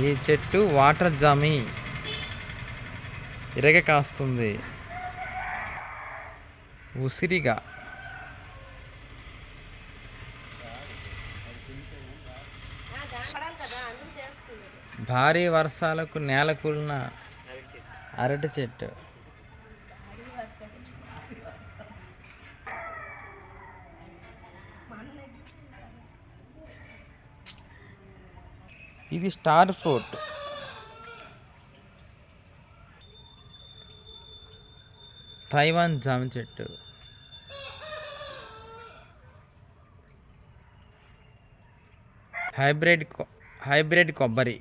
ఈ చెట్టు వాటర్ జామి ఇరగ కాస్తుంది ఉసిరిగా. భారీ వర్షాలకు నేల కూలిన అరటి చెట్టు. ఇది స్టార్ ఫ్రూట్. తైవాన్ జామ చెట్టు. హైబ్రిడ్ కొబ్బరి.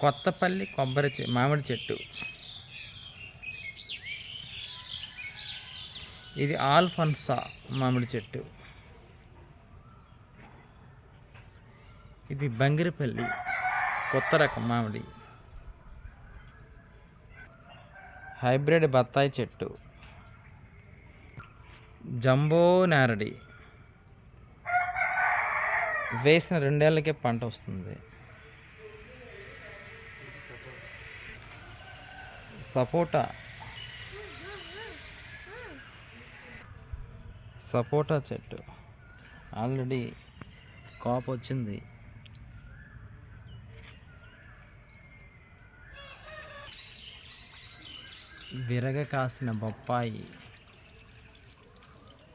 కొత్తపల్లి మామిడి చెట్టు. ఇది ఆల్ఫన్సా మామిడి చెట్టు. ఇది బంగిరిపల్లి కొత్త రకం మామిడి. హైబ్రిడ్ బత్తాయి చెట్టు. జంబో నారడి. వేసిన 2 ఏళ్ళకే పంట వస్తుంది. సపోటా చెట్టు ఆల్రెడీ కాపు వచ్చింది. విరగ కాసిన బొప్పాయి.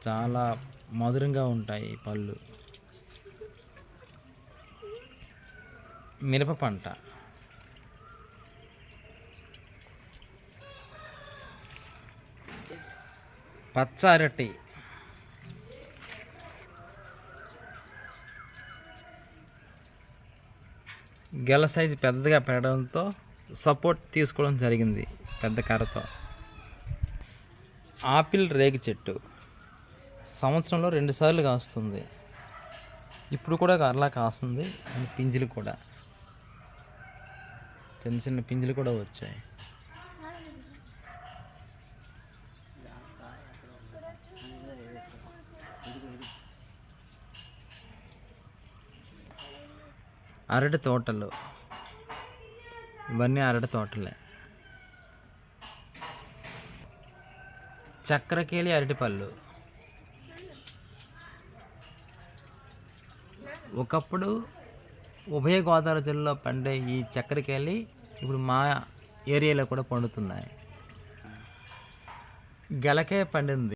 చాలా మధురంగా ఉంటాయి పళ్ళు. మిరప పంట. పచ్చ అరటి. గెల సైజు పెద్దగా పెరగడంతో సపోర్ట్ తీసుకోవడం జరిగింది పెద్ద కర్రతో. ఆపిల్ రేగి చెట్టు. సంవత్సరంలో 2 సార్లు కాస్తుంది. ఇప్పుడు కూడా అలా కాస్తుంది. పింజులు కూడా చిన్న చిన్న పింజులు కూడా వచ్చాయి. అరటి తోటలు. ఇవన్నీ అరటి తోటలే. చక్రకేళి అరటిపళ్ళు. ఒకప్పుడు ఉభయ గోదావరి జిల్లాలో పండే ఈ చక్రకేళి ఇప్పుడు మా ఏరియాలో కూడా పండుతున్నాయి. గెలకే పండింది.